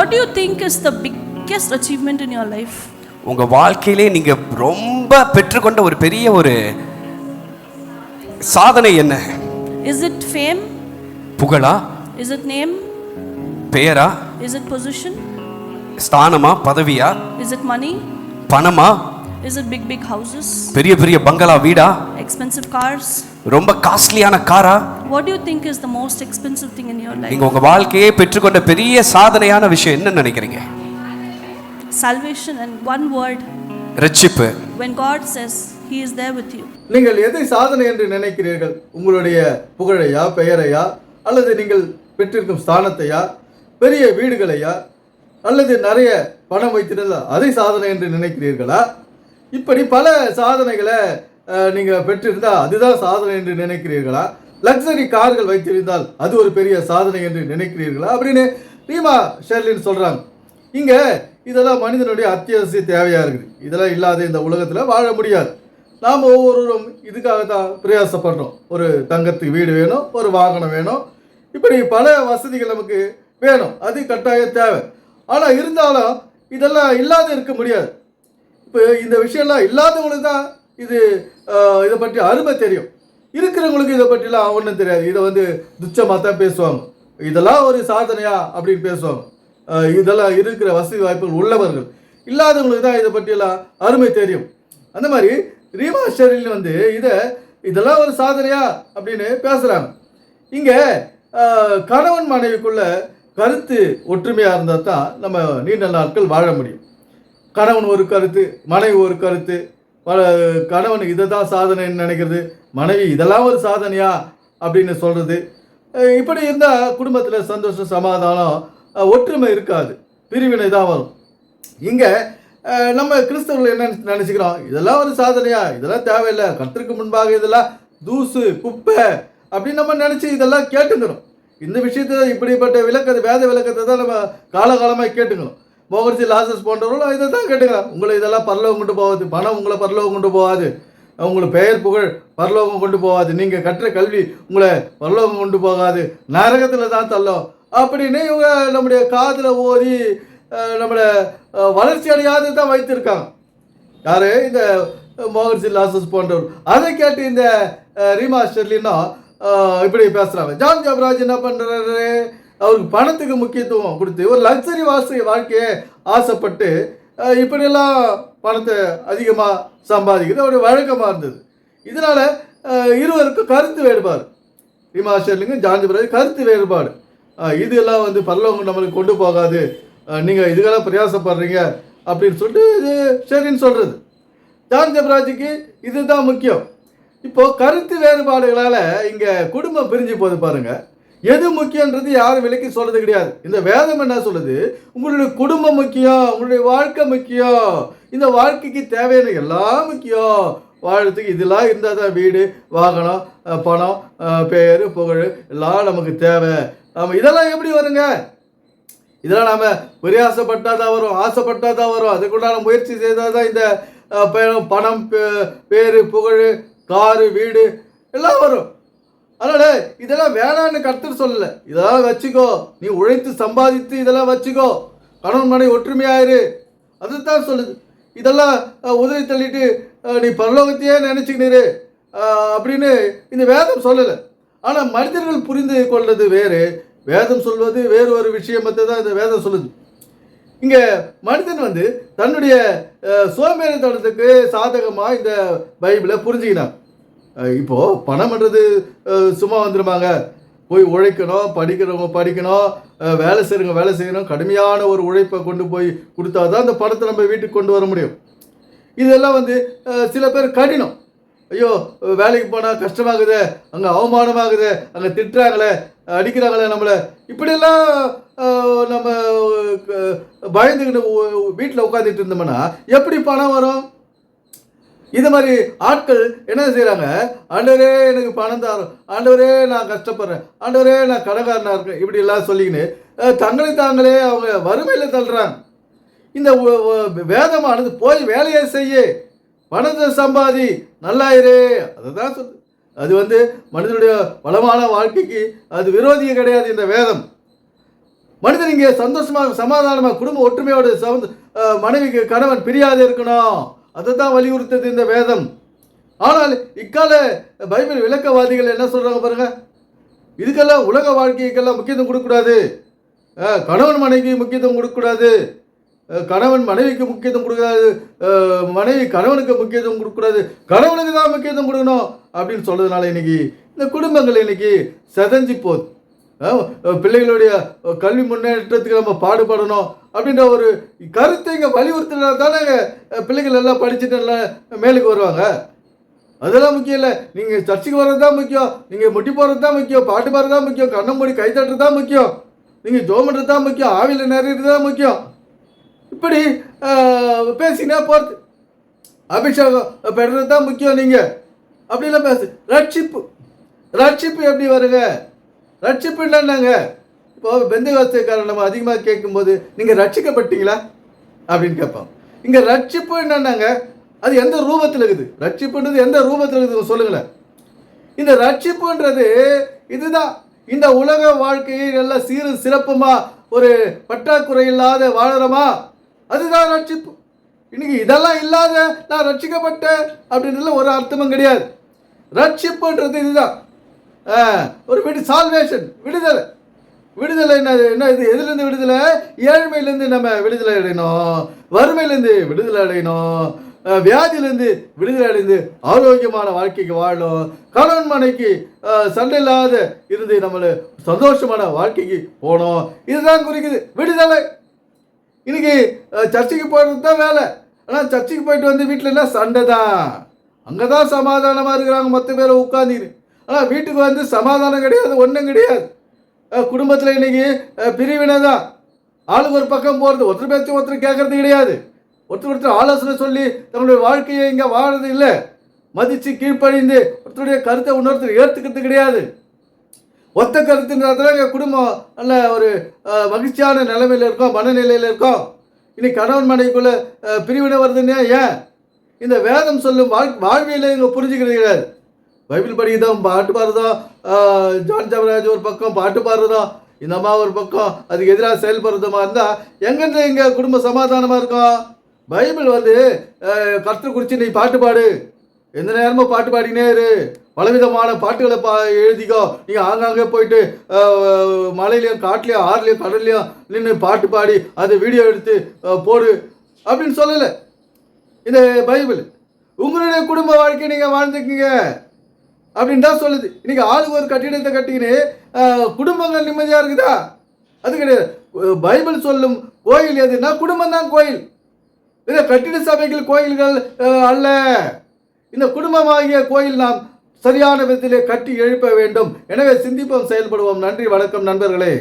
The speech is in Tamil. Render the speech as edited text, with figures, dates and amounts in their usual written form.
What do you think is the biggest achievement in your life? உங்க வாழ்க்கையிலே நீங்க ரொம்ப பெற்றுக்கொண்ட ஒரு பெரிய ஒரு சாதனை என்ன? Is it fame? புகழா? Is it name? பெயரா? Is it position? ஸ்தானமா? பதவியா? Is it money? பணமா? Is it big houses? பெரிய பெரிய பங்களா வீடா? Expensive cars? ரொம்ப காஸ்ட்லியான காரா? What do you think is the most expensive thing in your life? நீங்க உங்க வாழ்க்கையே பெற்றுக்கொண்ட பெரிய சாதனையான விஷயம் என்ன நினைக்கிறீங்க? Salvation, and one word. ரட்சிப்பு. When God says he is there with you. நீங்கள் எதை சாதனை என்று நினைக்கிறீர்கள்? உங்களுடைய புகழையா, பெயரையா, அல்லது நீங்கள் பெற்றிருக்கும் ஸ்தானத்தையா, பெரிய வீடுகளையா, அல்லது நிறைய பணம் வைத்திருந்தால் அதை சாதனை என்று நினைக்கிறீர்களா? இப்படி பல சாதனைகளை நீங்கள் பெற்றிருந்தால் அதுதான் சாதனை என்று நினைக்கிறீர்களா? லக்ஸரி கார்கள் வைத்திருந்தால் அது ஒரு பெரிய சாதனை என்று நினைக்கிறீர்களா அப்படின்னு ரீமா ஷெர்லின் சொல்கிறாங்க. இங்கே இதெல்லாம் மனிதனுடைய அத்தியாவசிய தேவையாக இருக்குது. இதெல்லாம் இல்லாத இந்த உலகத்தில் வாழ முடியாது. நாம் ஒவ்வொருவரும் இதுக்காக தான் பிரயாசப்படுறோம். ஒரு தங்கத்துக்கு வீடு வேணும், ஒரு வாகனம் வேணும், இப்படி பல வசதிகள் நமக்கு வேணும். அது கட்டாய தேவை. ஆனால் இருந்தாலும் இதெல்லாம் இல்லாத இருக்க முடியாது. இப்போ இந்த விஷயம்லாம் இல்லாதவங்களுக்கு தான் இதை பற்றி அருமை தெரியும். இருக்கிறவங்களுக்கு இதை பற்றிலாம் ஒன்றும் தெரியாது. இதை துச்சமாக தான் பேசுவாங்க. இதெல்லாம் ஒரு சாதனையா அப்படின்னு பேசுவாங்க. இதெல்லாம் இருக்கிற வசதி வாய்ப்புகள் உள்ளவர்கள். இல்லாதவங்களுக்கு தான் இதை பற்றியெல்லாம் அருமை தெரியும். அந்த மாதிரி ரீமா ஷெர்லின் இதெல்லாம் ஒரு சாதனையா அப்படின்னு பேசுகிறாங்க. இங்கே கணவன் மனைவிக்குள்ள கருத்து ஒற்றுமையாக இருந்தால் தான் நம்ம நீண்ட நாட்கள் வாழ முடியும். கணவன் ஒரு கருத்து, மனைவி ஒரு கருத்து. கணவன் இதை தான் சாதனைன்னு நினைக்கிறது, மனைவி இதெல்லாம் ஒரு சாதனையா அப்படின்னு சொல்கிறது. இப்படி இருந்தால் குடும்பத்தில் சந்தோஷம், சமாதானம், ஒற்றுமை இருக்காது, பிரிவினை தான் வரும். இங்கே நம்ம கிறிஸ்தவர்கள் என்ன நினச்சிக்கிறோம்? இதெல்லாம் ஒரு சாதனையா, இதெல்லாம் தேவையில்லை, கர்த்தருக்கு முன்பாக இதெல்லாம் தூசு குப்பை அப்படின்னு நம்ம நினச்சி இதெல்லாம் கேட்டுக்கிறோம். இந்த விஷயத்தை இப்படிப்பட்ட வேத விளக்கத்தை தான் நம்ம காலகாலமாக கேட்டுக்கணும். மோகர்ஜி லாசஸ் போன்றவர்களும் இதை தான் கேட்டுக்கிறாங்க. உங்களை இதெல்லாம் பரலோகம் கொண்டு போகாது, பணம் உங்களை பரலோகம் கொண்டு போகாது, உங்களுக்கு பெயர் புகழ் பரலோகம் கொண்டு போகாது, நீங்கள் கற்ற கல்வி உங்களை பரலோகம் கொண்டு போகாது, நரகத்தில் தான் தள்ளும் அப்படின்னு இவங்க நம்முடைய காதில் ஓதி நம்மளை வளர்ச்சி அடையாது தான் வைத்திருக்காங்க. யார்? இந்த மோகர்ஜி லாசஸ் போன்றவர். அதை கேட்டு இந்த ரீமா ஷெர்லின்னா இப்படி பேசுகிறாங்க. ஜான் ஜபராஜ் என்ன பண்ணுறாரு? அவருக்கு பணத்துக்கு முக்கியத்துவம் கொடுத்து ஒரு லக்ஸரி வாழ்க்கையை ஆசைப்பட்டு இப்படியெல்லாம் பணத்தை அதிகமாக சம்பாதிக்கிறது அவருடைய வழக்கமாக இருந்தது. இதனால் இருவருக்கும் கருத்து வேறுபாடு. ரீமா ஷெர்லிங்க ஜான் ஜபராஜ் கருத்து வேறுபாடு. இதெல்லாம் பரலோகம் நம்மளுக்கு கொண்டு போகாது, நீங்கள் இதுக்கெல்லாம் பிரயாசப்படுறீங்க அப்படின்னு சொல்லிட்டு இது ஷெர்லின் சொல்கிறது. ஜான் ஜபராஜுக்கு இதுதான் முக்கியம். இப்போது கருத்து வேறுபாடுகளால் இங்கே குடும்பம் பிரிஞ்சு போகுது பாருங்கள். எது முக்கியன்றது யாரும் விலைக்கு சொல்கிறது கிடையாது. இந்த வேதம் என்ன சொல்லுது? உங்களுடைய குடும்பம் முக்கியம், உங்களுடைய வாழ்க்கை முக்கியம், இந்த வாழ்க்கைக்கு தேவையான எல்லாம் முக்கியம். வாழறதுக்கு இதெல்லாம் இருந்தால் தான் வீடு, வாகனம், பணம், பெயர், புகழ் எல்லாம் நமக்கு தேவை. இதெல்லாம் எப்படி வருங்க? இதெல்லாம் நாம் பிரயாசப்பட்டால் தான் வரும், ஆசைப்பட்டால் தான் வரும், அதுக்குண்டான முயற்சி செய்தால் தான் இந்த பணம், பேர், புகழ், காரு, வீடு எல்லாம் வரும். அதனால் இதெல்லாம் வேணான்னு கர்த்தர் சொல்லலை. இதெல்லாம் வச்சுக்கோ, நீ உழைத்து சம்பாதித்து இதெல்லாம் வச்சுக்கோ, கணவன் மனைவி ஒற்றுமையாயிரு, அதுதான் சொல்லுது. இதெல்லாம் உதவி தள்ளிட்டு நீ பரலோகத்தையே நினச்சிக்கினு அப்படின்னு இந்த வேதம் சொல்லலை. ஆனால் மனிதர்கள் புரிந்து கொள்வது வேறு, வேதம் சொல்வது வேறு ஒரு விஷயத்தை தான் இந்த வேதம் சொல்லுது. இங்கே மனிதன் தன்னுடைய சோம்பேறித்தனத்துக்கு சாதகமாக இந்த பைபிளை புரிஞ்சுக்கினான். இப்போது பணம்ன்றது சும்மா வந்துடுமாங்க? போய் உழைக்கணும், படிக்கிறவங்க படிக்கணும், வேலை செய்யணும், கடுமையான ஒரு உழைப்பை கொண்டு போய் கொடுத்தா தான் அந்த பணத்தை நம்ம வீட்டுக்கு கொண்டு வர முடியும். இதெல்லாம் சில பேர் கடினம். ஐயோ வேலைக்கு போனால் கஷ்டமாகுது, அங்கே அவமானமாகுது, அங்கே திட்டுறாங்களே, அடிக்கிறாங்களே நம்மளை, இப்படியெல்லாம் நம்ம பயந்துக்கிட்டு வீட்டில் உட்காந்துட்டு இருந்தோம்னா எப்படி பணம் வரும்? இது மாதிரி ஆட்கள் என்ன செய்கிறாங்க? ஆண்டவரே எனக்கு பணம் தரும், ஆண்டவரே நான் கஷ்டப்படுறேன், ஆண்டவரே நான் கடைக்காரனாக இருக்கேன், இப்படி எல்லாம் சொல்லிக்கின்னு தாங்களே அவங்க வறுமையில் தள்ளுறாங்க. இந்த வேதமானது போய் வேலையை செய்ய, பணத்தை சம்பாதி, நல்லாயிரு, அதை தான் சொல்லு. அது மனிதனுடைய வளமான வாழ்க்கைக்கு அது விரோதியே கிடையாது இந்த வேதம். மனிதன் இங்கே சந்தோஷமாக சமாதானமாக குடும்ப ஒற்றுமையோடு மனைவிக்கு கணவன் பிரியாது இருக்கணும். அதை தான் வலியுறுத்தது இந்த வேதம். ஆனால் இக்கால பைபிள் விளக்கவாதிகள் என்ன சொல்றாங்க பாருங்க, இதுக்கெல்லாம் உலக வாழ்க்கைக்கெல்லாம் முக்கியத்துவம் கொடுக்கக்கூடாது, கணவன் மனைவி முக்கியத்துவம் கொடுக்கக்கூடாது, கணவன் மனைவிக்கு முக்கியத்துவம் கொடுக்காது, மனைவி கணவனுக்கு முக்கியத்துவம் கொடுக்கக்கூடாது, கணவனுக்கு தான் முக்கியத்துவம் கொடுக்கணும் அப்படின்னு சொல்றதுனால இன்னைக்கு இந்த குடும்பங்கள் இன்னைக்கு செதஞ்சு போகுது. பிள்ளைகளுடைய கல்வி முன்னேற்றத்துக்கு நம்ம பாடுபடணும் அப்படின்ற ஒரு கருத்தை இங்கே வலியுறுத்தினா தானே பிள்ளைகள் எல்லாம் படிச்சுட்டு எல்லாம் மேலுக்கு வருவாங்க. அதெல்லாம் முக்கியம் இல்லை. நீங்கள் சர்ச்சுக்கு வர்றது தான் முக்கியம், நீங்கள் முட்டி போடுறது தான் முக்கியம், பாட்டு பாடுறது தான் முக்கியம், கண்ணை மூடி கை தட்டுறது தான் முக்கியம், நீங்கள் ஜோம் பண்ணுறது தான் முக்கியம், ஆவியில் நிறையிறது தான் முக்கியம். இப்படி பேசினா போகிறது. அபிஷேகம் பெறுறது தான் முக்கியம் நீங்கள் அப்படிலாம் பேசு. ரட்சிப்பு எப்படி வருங்க? ரட்சிப்பு என்னங்க? இப்போ பெந்தகோஸ்தேக்காரன் நம்ம அதிகமாக கேட்கும்போது நீங்கள் ரட்சிக்கப்பட்டீங்களா அப்படின்னு கேட்போம். இங்கே ரட்சிப்பு என்னன்னாங்க, அது எந்த ரூபத்தில் இருக்குது? ரட்சிப்புன்றது எந்த ரூபத்தில் இருக்குது சொல்லுங்களேன். இந்த ரட்சிப்புன்றது இதுதான். இந்த உலக வாழ்க்கையை நல்லா சீரும் சிறப்புமா ஒரு பற்றாக்குறை இல்லாத வாழறோமா, அதுதான் ரட்சிப்பு. இன்னைக்கு இதெல்லாம் இல்லாத நான் ரட்சிக்கப்பட்டேன் அப்படின்றதுல ஒரு அர்த்தமும் கிடையாது. ரட்சிப்புன்றது இதுதான். ஒரு சால்வேஷன், விடுதலை என்ன இது? எதுலேருந்து விடுதலை? ஏழ்மையிலேருந்து நம்ம விடுதலை அடையணும், வறுமையிலேருந்து விடுதலை அடையணும், வியாதியிலேருந்து விடுதலை அடைந்து ஆரோக்கியமான வாழ்க்கைக்கு வாழணும், கணவன் மனைக்கு சண்டை இல்லாத இருந்து நம்மளை சந்தோஷமான வாழ்க்கைக்கு போகணும். இதுதான் குறிக்குது விடுதலை. இன்னைக்கு சர்ச்சைக்கு போகிறது தான் வேலை. ஆனால் சர்ச்சைக்கு போயிட்டு வந்து வீட்டில் என்ன சண்டை தான், அங்கே தான் சமாதானமாக இருக்கிறாங்க மற்ற பேரை உட்காந்துக்கிட்டு. ஆனால் வீட்டுக்கு வந்து சமாதானம் கிடையாது, ஒன்றும் கிடையாது. குடும்பத்தில் இன்னைக்கு பிரிவினை தான். ஆளுக்கு ஒரு பக்கம் போகிறது, ஒருத்தர் பேச்சு ஒருத்தர் கேட்கறது கிடையாது, ஒருத்தர் ஆலோசனை சொல்லி தன்னுடைய வாழ்க்கையை இங்கே வாழறது இல்லை, மதித்து கீழ்ப்பணிந்து ஒருத்தருடைய கருத்தை இன்னொருத்தர் ஏற்றுக்கிறது கிடையாது. ஒத்த கருத்துன்றதுல எங்கள் குடும்பம் நல்ல ஒரு மகிழ்ச்சியான நிலைமையில் இருக்கோம், மனநிலையில் இருக்கோம். இன்னைக்கு கணவன் மனைவிக்குள்ள பிரிவினை வருதுன்னா ஏன்? இந்த வேதம் சொல்லும் வாழ்வியலை இங்கே புரிஞ்சுக்கிறது கிடையாது. பைபிள் படிக்கிறதும் பாட்டு பாடுறதும், ஜான் ஜபராஜ் ஒரு பக்கம் பாட்டு பாடுறதும், இந்த அம்மா ஒரு பக்கம் அதுக்கு எதிராக செயல்படுறதுமா இருந்தால் எங்கேருந்து இங்கே குடும்ப சமாதானமாக இருக்கும்? பைபிள் வந்து கர்த்தர் குறித்து நீ பாட்டு பாடு, எந்த நேரமும் பாட்டு பாடினே இரு, பலவிதமான பாட்டுகளை எழுதிக்கோ. நீங்கள் ஆங்காங்கே போயிட்டு மலையிலையும் காட்டுலையும் ஆறுலையும் கடல்லையும் நின்று பாட்டு பாடி அதை வீடியோ எடுத்து போடு அப்படின்னு சொல்லலை இந்த பைபிள். உங்களுடைய குடும்ப வாழ்க்கையை நீங்கள் வாழ்ந்துக்குங்க அப்படின்னு தான் சொல்லுது. இன்னைக்கு ஆளுக்கு ஒரு கட்டிடத்தை கட்டிக்கின்னு குடும்பங்கள் நிம்மதியாக இருக்குதா? அது கிடையாது. பைபிள் சொல்லும் கோயில் எதுனா குடும்பம் தான் கோயில். இதை கட்டிட சபைகள் கோயில்கள் அல்ல. இந்த குடும்பமாகிய கோயில் நாம் சரியான விதத்திலே கட்டி எழுப்ப வேண்டும். எனவே சிந்திப்போம், செயல்படுவோம். நன்றி, வணக்கம் நண்பர்களே.